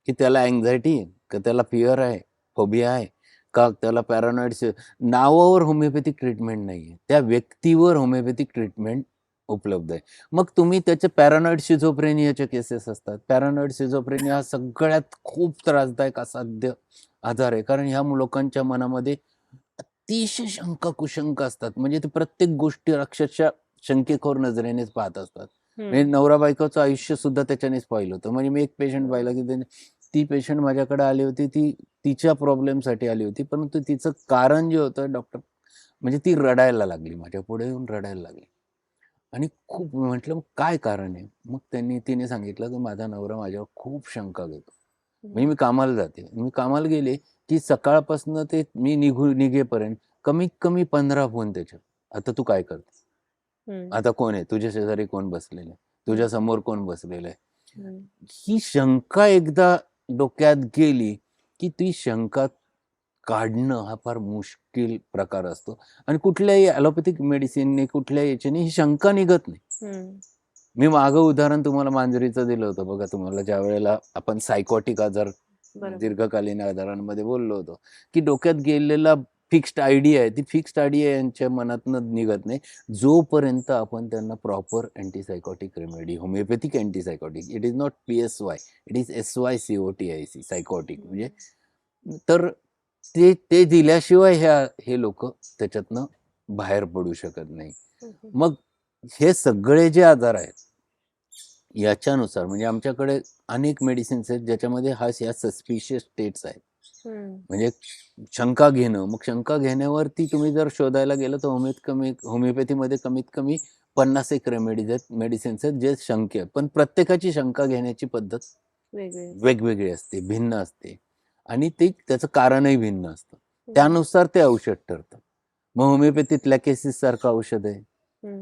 की त्याला अँक्झायटी आहे का, त्याला फिअर आहे, फोबिया आहे का, त्याला पॅरानॉइड. नावावर होमिओपॅथिक ट्रीटमेंट नाहीये, त्या व्यक्तीवर होमिओपॅथिक ट्रीटमेंट उपलब्ध आहे. मग तुम्ही त्याचे पॅरानॉइड शिझोफ्रेनियाचे केसेस असतात. पॅरानॉइड शिझोफ्रेनिया हा सगळ्यात खूप त्रासदायक असाध्य आजार आहे, कारण ह्या लोकांच्या मनामध्ये अतिशय शंका कुशंका असतात. म्हणजे ते प्रत्येक गोष्टी अक्षरशः शंकेखोर नजरेनेच पाहत असतात. म्हणजे नवरा बायकोचं आयुष्य सुद्धा त्याच्यानेच पाहिलं होतं. म्हणजे मी एक पेशंट पाहिला की त्याने ती पेशंट माझ्याकडे आली होती, ती तिच्या प्रॉब्लेमसाठी आली होती, परंतु तिचं कारण जे होतं डॉक्टर, म्हणजे ती रडायला लागली, माझ्या पुढे येऊन रडायला लागली. आणि खूप म्हटलं, "मग काय कारण आहे?" मग तिने सांगितलं, की "माझा नवरा माझ्यावर खूप शंका घेतो." म्हणजे मी कामाला जाते. मी कामाला गेले, की सकाळपासून ते मी निघेपर्यंत कमीत कमी 15 फोन त्याचे. "आता तू काय करते? आता कोण आहे? तुझ्या शेजारी कोण बसलेलं आहे? तुझ्या समोर कोण बसलेलं आहे?" ही शंका एकदा डोक्यात गेली, की ती शंका काढणं हा फार मुश्किल प्रकार असतो आणि कुठल्याही ॲलोपॅथिक मेडिसिनने, कुठल्याही याच्याने ही शंका निघत नाही. मी मागं उदाहरण तुम्हाला मांजरीचं दिलं होतं बघा, तुम्हाला ज्यावेळेला आपण सायकॉटिक आजार, बरोबर. दीर्घकालीन आजारांमध्ये बोललो होतो, की डोक्यात गेलेला फिक्स्ड आयडिया आहे, ती फिक्स्ड आयडिया यांच्या मनातनं निघत नाही, जोपर्यंत आपण त्यांना proper antipsychotic remedy, homeopathic antipsychotic, it is not PSY, it is SYCOTIC, psychotic म्हणजे, तर ते दिल्याशिवाय हे लोकं त्याच्यातनं बाहेर पडू शकत नाही. मग हे सगळे जे आजार आहेत, याच्यानुसार म्हणजे आमच्याकडे अनेक मेडिसिन्स आहेत ज्याच्यामध्ये या सस्पिशियस स्टेट्स आहेत. म्हणजे शंका घेणं, मग शंका घेण्यावरती तुम्ही जर शोधायला गेलं तर होमिओपॅथीमध्ये कमीत कमी 50 एक रेमेडीज आहेत, मेडिसिन्स आहेत जे शंक्य आहेत. पण प्रत्येकाची शंका घेण्याची पद्धत वेगवेगळी असते, भिन्न असते आणि त्याचं कारणही भिन्न असतं. त्यानुसार ते औषध ठरतं. मग होमिओपॅथीत लॅकेसिस सारखं औषध आहे,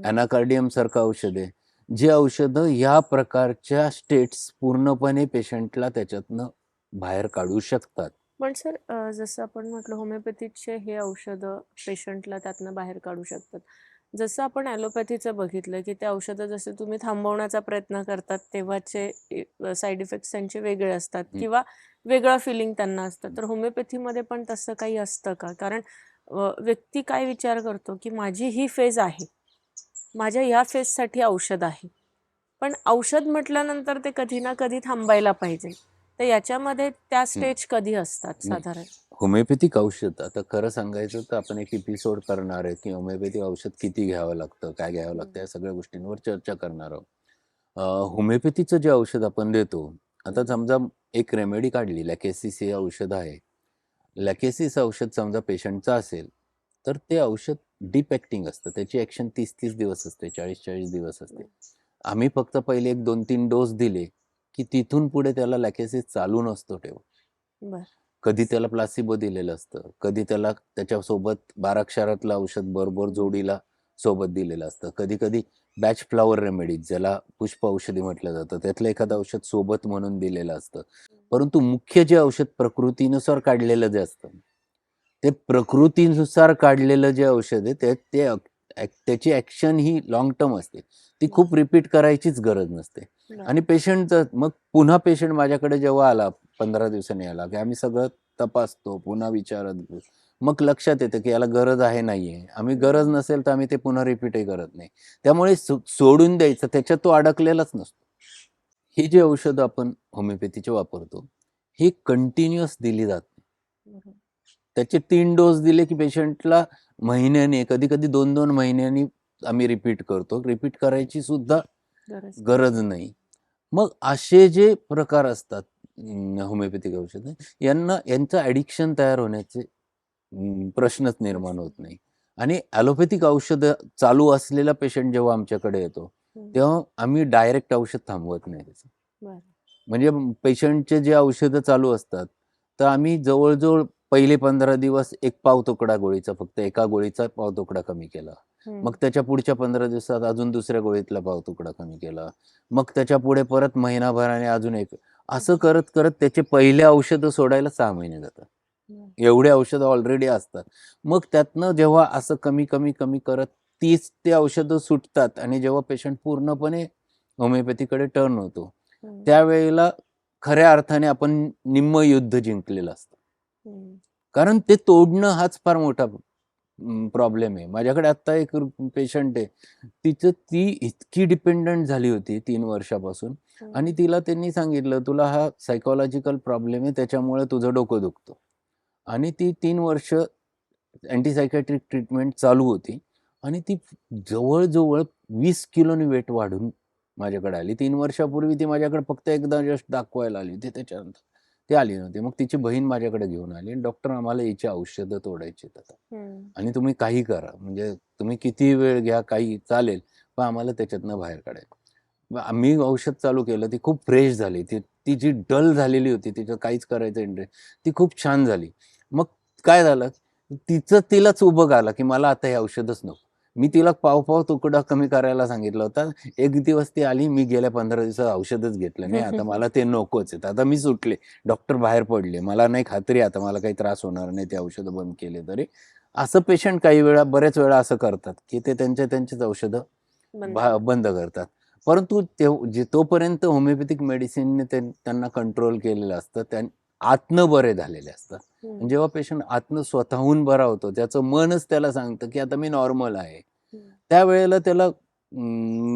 ॲनाकार्डियम सारखं औषध आहे, जे औषधं ह्या प्रकारच्या स्टेट्स पूर्णपणे पेशंटला त्याच्यातनं बाहेर काढू शकतात. पण सर जसं आपण म्हटलं होमिओपॅथीचे हे औषधं पेशंटला त्यातनं बाहेर काढू शकतात. जसं आपण ॲलोपॅथीचं बघितलं, की ते औषधं जसे तुम्ही थांबवण्याचा प्रयत्न करतात तेव्हाचे साईड इफेक्ट्स त्यांचे वेगळे असतात किंवा वेगळं फिलिंग त्यांना असतं. तर होमिओपॅथीमध्ये पण तसं काही असतं का? कारण व्यक्ती काय विचार करतो, की माझी ही फेज आहे, माझ्या ह्या फेजसाठी औषध आहे. पण औषध म्हटल्यानंतर ते कधी ना कधी थांबायला पाहिजे. तर याच्यामध्ये त्या स्टेज कधी असतात नाही. साधारण? होमिओपॅथिक औषध, आता खरं सांगायचं तर आपण एक एपिसोड करणार आहे, की होमिओपॅथिक औषध किती घ्यावं लागतं, काय घ्यावं लागतं, या सगळ्या गोष्टींवर चर्चा करणार आहोत. होमिओपॅथीचं जे औषध आपण देतो, आता समजा एक रेमेडी काढली, लॅकेसिस हे औषध आहे. लॅकेसिस औषध समजा पेशंटचं असेल, तर ते औषध डीप ॲक्टिंग असतं. त्याची ॲक्शन 30-30 दिवस असते, 40-40 दिवस असते. आम्ही फक्त पहिले एक 2-3 डोस दिले, की तिथून पुढे त्याला लॅकेसिस चालू नसतो ठेवत. बरं. कधी त्याला प्लासिबो दिलेलं असतं, कधी त्याला त्याच्यासोबत 12 अक्षरातलं औषध बरोबर जोडीला सोबत दिलेलं असतं. कधी-कधी बॅच फ्लॉवर रेमेडीज, ज्याला पुष्प औषधी म्हटलं जातं, त्यातलं एखादं औषध सोबत म्हणून दिलेलं असतं. परंतु मुख्य जे औषध प्रकृतीनुसार काढलेलं जे असतं, ते प्रकृतीनुसार काढलेलं जे औषध आहे त्याची ॲक्शन ही लाँग टर्म असते. ती खूप रिपीट करायचीच गरज नसते. आणि पेशंटचं मग पुन्हा पेशंट माझ्याकडे जेव्हा आला 15 दिवसांनी आला, की आम्ही सगळं तपासतो, पुन्हा विचारत घेऊ. मग लक्षात येतं, की याला गरज आहे, नाहीये. आम्ही गरज नसेल तर आम्ही ते पुन्हा रिपीटही करत नाही. त्यामुळे सोडून द्यायचं, त्याच्यात तो अडकलेलाच नसतो. ही जी औषधं आपण होमिओपॅथीचे वापरतो, ही कंटिन्युअस दिली जातात. त्याचे 3 डोस दिले, की पेशंटला महिन्याने, कधी-कधी 2-2 महिन्यांनी आम्ही रिपीट करतो. रिपीट करायची सुद्धा गरज नाही. मग असे जे प्रकार असतात होमिओपॅथिक औषधं, यांचं ॲडिक्शन तयार होण्याचे प्रश्नच निर्माण होत नाही. आणि ॲलोपॅथिक औषधं चालू असलेला पेशंट जेव्हा आमच्याकडे येतो, तेव्हा आम्ही डायरेक्ट औषध थांबवत नाही त्याचं. म्हणजे पेशंटचे जे औषधं चालू असतात, तर आम्ही जवळ-जवळ पहिले 15 दिवस एक पाव तुकडा गोळीचा, फक्त एका गोळीचा पाव तुकडा कमी केला. मग त्याच्या पुढच्या 15 दिवसात अजून दुसऱ्या गोळीतला पाव तुकडा कमी केला. मग त्याच्या पुढे परत महिनाभराने अजून एक. असं करत-करत त्याचे पहिले औषधं सोडायला 6 महिने जातात. एवढे औषधं ऑलरेडी असतात. मग त्यातनं जेव्हा असं कमी करत 30 ते औषधं सुटतात आणि जेव्हा पेशंट पूर्णपणे होमिओपॅथीकडे टर्न होतो, त्यावेळेला खऱ्या अर्थाने आपण निम्म युद्ध जिंकलेलं असतं. कारण ते तोडणं हाच फार मोठा प्रॉब्लेम आहे. माझ्याकडे आत्ता एक पेशंट आहे. ती इतकी डिपेंडंट झाली होती 3 वर्षापासून आणि तिला त्यांनी सांगितलं, "तुला हा सायकॉलॉजिकल प्रॉब्लेम आहे, त्याच्यामुळे तुझं डोकं दुखतं." आणि ती 3 वर्ष अँटीसायकॅट्रिक ट्रीटमेंट चालू होती आणि ती जवळ-जवळ 20 किलोनी वेट वाढून माझ्याकडे आली. 3 वर्षापूर्वी ती माझ्याकडे फक्त एकदा जस्ट दाखवायला आली होती. त्याच्यानंतर ती आली नव्हती. मग तिची बहीण माझ्याकडे घेऊन आली आणि डॉक्टर आम्हाला हिची औषधं तोडायची आता आणि तुम्ही काही करा, म्हणजे तुम्ही किती वेळ घ्या काही चालेल, पण आम्हाला त्याच्यातनं बाहेर काढायचं. मी औषध चालू केलं, ती खूप फ्रेश झाली. ती जी डल झालेली होती, तिचं काहीच करायचं इंटरेस्ट, ती खूप छान झाली. मग काय झालं, तिलाच उभं आलं की मला आता हे औषधच नको. मी तिला पाव तुकडा कमी करायला सांगितलं होतं. एक दिवस ती आली, मी गेल्या 15 दिवसात औषधच घेतलं नाही, आता मला ते नकोच आहेत, आता मी सुटले, डॉक्टर बाहेर पडले, मला नाही खात्री आता मला काही त्रास होणार नाही ते औषधं बंद केले तरी. असं पेशंट काही वेळा, बऱ्याच वेळा असं करतात की ते त्यांचेच औषधं बंद करतात. परंतु तोपर्यंत होमिओपॅथिक मेडिसिनने त्यांना कंट्रोल केलेलं असतं, आतनं बरे झालेले असतात. जेव्हा पेशंट आतनं स्वतःहून बरा होतो, त्याचं मनच त्याला सांगतं की आता मी नॉर्मल आहे, त्यावेळेला त्याला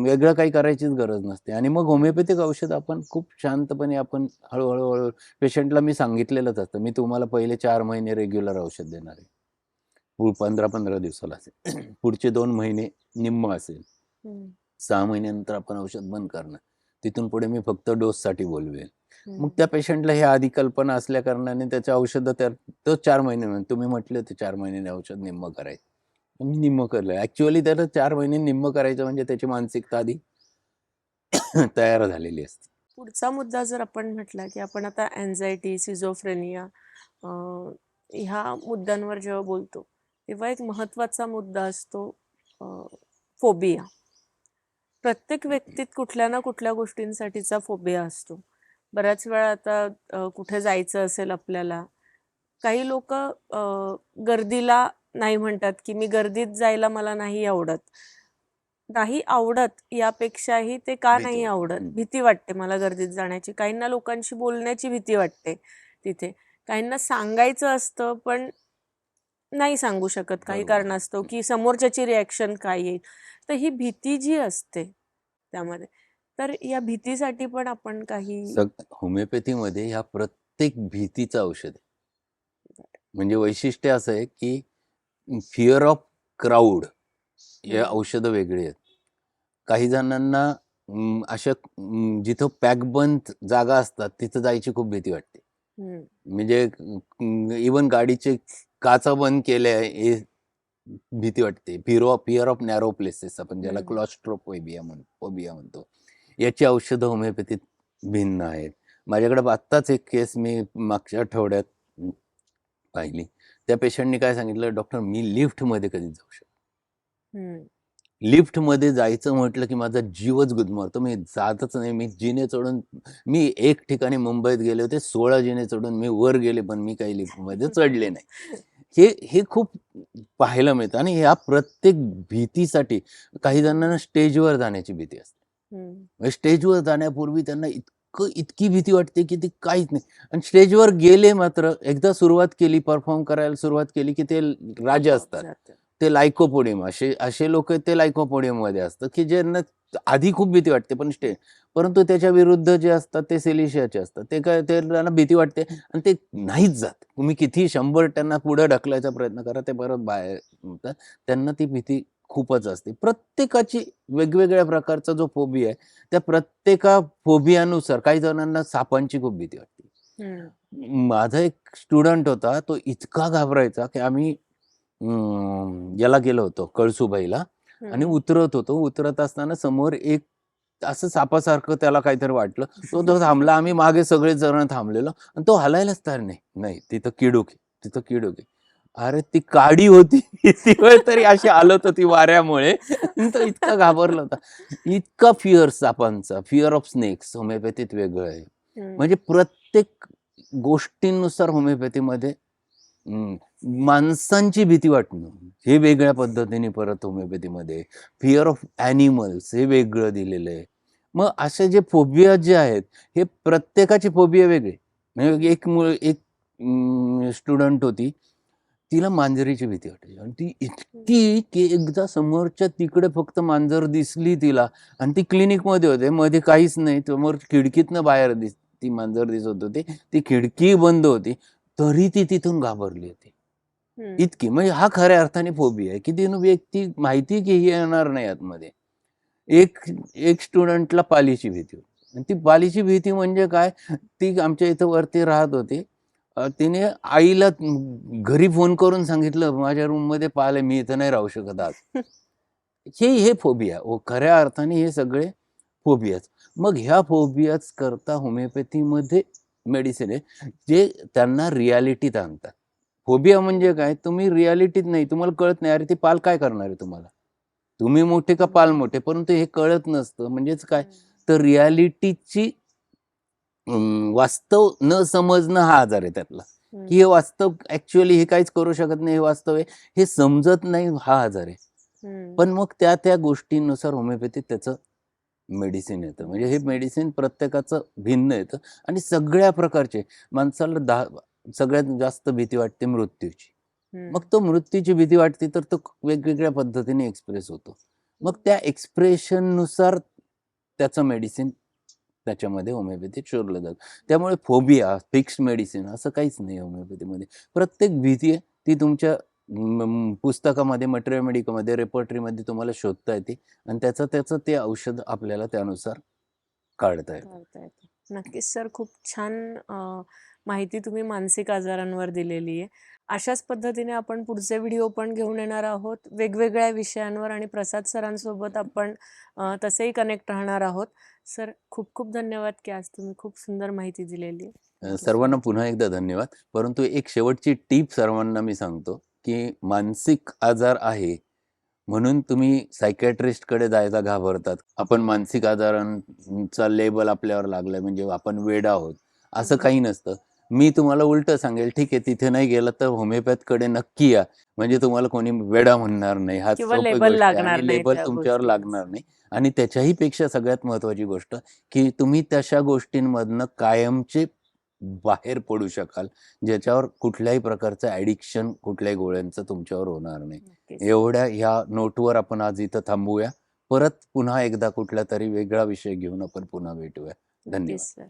वेगळं काही करायचीच गरज नसते. आणि मग होमिओपॅथिक औषध आपण खूप शांतपणे आपण हळूहळू पेशंटला मी सांगितलेलंच असतं, मी तुम्हाला पहिले 4 महिने रेग्युलर औषध देणार आहे, 15-15 दिवसाला असेल, पुढचे 2 महिने निम्म असेल, 6 महिन्यानंतर आपण औषध बंद करणार, तिथून पुढे मी फक्त डोससाठी बोलवेल. मग त्या पेशंटला हे आधी कल्पना असल्या कारणाने त्याच्या औषधं तो 4 महिने, तुम्ही म्हटले ते 4 महिन्याने औषध निम्म करायचं, मी निम्म केलं. ऍक्च्युअली त्याला 4 महिने निम्म करायचं म्हणजे त्याची मानसिकता आधी तयार झालेली असते. पुढचा मुद्दा जर आपण म्हटला की आपण आता अँझायटी, सिझोफ्रेनिया ह्या मुद्द्यांवर जेव्हा बोलतो तेव्हा एक महत्त्वाचा मुद्दा असतो फोबिया. प्रत्येक व्यक्तीत कुठल्या ना कुठल्या गोष्टींसाठीचा फोबिया असतो. बऱ्याच वेळा आता कुठे जायचं असेल आपल्याला, काही लोक गर्दीला नाही म्हणतात की मी गर्दीत जायला मला नाही आवडत. नाही आवडत यापेक्षाही ते का नाही आवडत, भीती वाटते मला गर्दीत जाण्याची. काहींना लोकांशी बोलण्याची भीती वाटते तिथे. काहींना सांगायचं असतं पण नाही सांगू शकत काही कारणास्तव की समोरच्याची रिॲक्शन काय येईल. तर ही भीती जी असते त्यामध्ये, तर या भीतीसाठी पण आपण काही होमिओपॅथीमध्ये ह्या प्रत्येक भीतीचं औषध आहे. म्हणजे वैशिष्ट्य असं आहे की फिअर ऑफ क्राऊड हे औषधं वेगळी आहेत. काही जणांना अशा जिथं पॅकबंद जागा असतात तिथं जायची खूप भीती वाटते. म्हणजे इवन गाडीचे काचा बंद केल्या हे भीती वाटते. फिअर ऑफ नॅरो प्लेसेस आपण ज्याला क्लॉस्ट्रोफोबिया म्हणतो, याची औषधं होमिओपॅथीत भिन्न आहेत. माझ्याकडे आत्ताच एक केस मी मागच्या आठवड्यात पाहिली. त्या पेशंटने काय सांगितलं, डॉक्टर मी लिफ्टमध्ये कधीच जाऊ शकत. लिफ्टमध्ये जायचं म्हटलं की माझा जीवच गुदमरतो, मी जातच नाही. मी जिने चढून, मी एक ठिकाणी मुंबईत गेले होते, 16 जिने चढून मी वर गेले, पण मी काही लिफ्टमध्ये चढले नाही. हे खूप पाहायला मिळतं. आणि ह्या प्रत्येक भीतीसाठी काही जणांना स्टेजवर जाण्याची भीती असते. स्टेजवर जाण्यापूर्वी त्यांना इतकी भीती वाटते की ती काहीच नाही. आणि स्टेजवर गेले मात्र एकदा सुरुवात केली, परफॉर्म करायला सुरुवात केली की ते राजे असतात. ते लायकोपोडियम, असे लोक ते लायकोपोडियम मध्ये असतात की ज्यांना आधी खूप भीती वाटते पण परंतु त्याच्या विरुद्ध जे असतात ते सेलिशियाचे असतात. ते काय, त्यांना भीती वाटते आणि ते नाहीच जात. तुम्ही किती 100 त्यांना पुढे ढकलायचा प्रयत्न करा, ते परत बाहेर येतात. त्यांना ती भीती खूपच असते. प्रत्येकाची वेगवेगळ्या प्रकारचा जो फोबिया आहे, त्या प्रत्येका फोबियानुसार काही जणांना सापांची खूप भीती वाटते. माझा एक स्टुडंट होता, तो इतका घाबरायचा की आम्ही याला गेलो होतो कळसुबाईला आणि उतरत असताना समोर एक असं सापासारखं त्याला काहीतरी वाटलं. तो थांबला, आम्ही मागे सगळे जण थांबलेलो आणि तो हलायलाच तयार नाही. तिथं किडूक आहे. अरे ती काडी होती, ती वेळ तरी अशी हालत होती वाऱ्यामुळे. तो इतका घाबरला होता. इतका फिअर सापांचा, फिअर ऑफ स्नेक्स होमिओपॅथीत वेगळं आहे. म्हणजे प्रत्येक गोष्टींनुसार होमिओपॅथीमध्ये माणसांची भीती वाटणं हे वेगळ्या पद्धतीने परत होमिओपॅथीमध्ये. फिअर ऑफ ॲनिमल्स हे वेगळं दिलेलं आहे. मग असे जे फोबिया जे आहेत, हे प्रत्येकाची फोबिया वेगळे. म्हणजे एक स्टुडंट होती, तिला मांजरीची भीती वाटायची आणि ती इतकी की एकदा समोरच्या तिकडे फक्त मांजर दिसली तिला, आणि ती क्लिनिकमध्ये होते, मध्ये काहीच नाही, समोर खिडकीतनं बाहेर ती मांजर दिसत होती, ती खिडकी बंद होती तरी ती तिथून घाबरली होती. इतकी, म्हणजे हा खऱ्या अर्थाने फोबिया आहे की ती व्यक्ती माहिती की ही येणार नाही आतमध्ये. एक स्टुडंटला पालीची भीती होती. आणि ती पालीची भीती म्हणजे काय, ती आमच्या इथं वरती राहत होती. तिने आईला घरी फोन करून सांगितलं, "माझ्या रूममध्ये पाल आहे, मी इथं नाही राहू शकत आज." हे फोबिया. खऱ्या अर्थाने हे सगळे फोबियाज. मग ह्या फोबियाज करता होमिओपॅथीमध्ये मेडिसिन आहे, जे त्यांना रिॲलिटीत आणतात. फोबिया म्हणजे काय, तुम्ही रिॲलिटीत नाही, तुम्हाला कळत नाही, अरे ते पाल काय करणार आहे तुम्हाला? तुम्ही मोठे का पाल मोठे? परंतु हे कळत नसतं. म्हणजेच काय, तर रिॲलिटीची वास्तव न समजणं हा आजार आहे त्यातला, की हे वास्तव ॲक्चुअली हे काहीच करू शकत नाही, हे वास्तव आहे, हे समजत नाही हा आजार आहे. पण मग त्या गोष्टींनुसार होमिओपॅथीत त्याचं मेडिसिन येतं. म्हणजे हे मेडिसिन प्रत्येकाचं भिन्न येतं आणि सगळ्या प्रकारचे माणसाला सगळ्यात जास्त भीती वाटते मृत्यूची. मग तो मृत्यूची भीती वाटते तर तो वेगवेगळ्या पद्धतीने एक्सप्रेस होतो. मग त्या एक्सप्रेशननुसार त्याचं मेडिसिन त्याच्यामध्ये होमिओपॅथीत शोधलं जातं. त्यामुळे फोबिया, फिक्स्ड मेडिसिन असं काहीच नाही होमिओपॅथीमध्ये. प्रत्येक भीती आहे ती तुमच्या पुस्तकामध्ये, मटेरियल मेडिकमध्ये, रेपर्टरीमध्ये तुम्हाला शोधता येते आणि त्याचं ते औषध आपल्याला त्यानुसार काढता येतं. करता येतं. नक्कीच सर, खूप छान माहिती तुम्ही मानसिक आजारांवर दिलेली आहे. अशाच पद्धतीने आपण पुढचे व्हिडिओ पण घेऊन येणार आहोत वेगवेगळ्या विषयांवर आणि प्रसाद सरांसोबत आपण तसेही कनेक्ट राहणार आहोत. सर, खूप खूप धन्यवाद की आज तुम्ही खूप सुंदर माहिती दिलेली आहे. Thank you so सर्वांना much. पुन्हा एकदा धन्यवाद. परंतु एक शेवटची टीप सर्वांना मी सांगतो, की मानसिक आजार आहे म्हणून तुम्ही सायकियाट्रिस्टकडे जायला घाबरतात. आपण मानसिक आजारांचा लेबल आपल्यावर लागलाय म्हणजे आपण वेडा आहोत, असं काही नसतं. मी तुम्हाला उलटं सांगेल, ठीक आहे तिथे नाही गेलात तर होमिओपॅथकडे नक्की या. म्हणजे तुम्हाला कोणी वेडा म्हणणार नाही. हा किंवा सोपी लेबल गोष्ट आहे लागणार आणि नाही लेबल त्या तुमच्यावर गोष्टींचं. लागणार नाही. आणि त्याच्याही पेक्षा सगळ्यात महत्त्वाची गोष्ट, की तुम्ही तशा गोष्टींमधनं कायमचे बाहेर पडू शकाल, ज्याच्यावर कुठल्याही प्रकारचं ॲडिक्शन कुठल्याही गोळ्यांचं तुमच्यावर होणार नाही. नक्कीच. एवढ्या ह्या नोटवर आपण आज इथं थांबूया. परत पुन्हा एकदा कुठलातरी वेगळा विषय घेऊन आपण पुन्हा भेटूया. नक्कीच धन्यवाद. सर.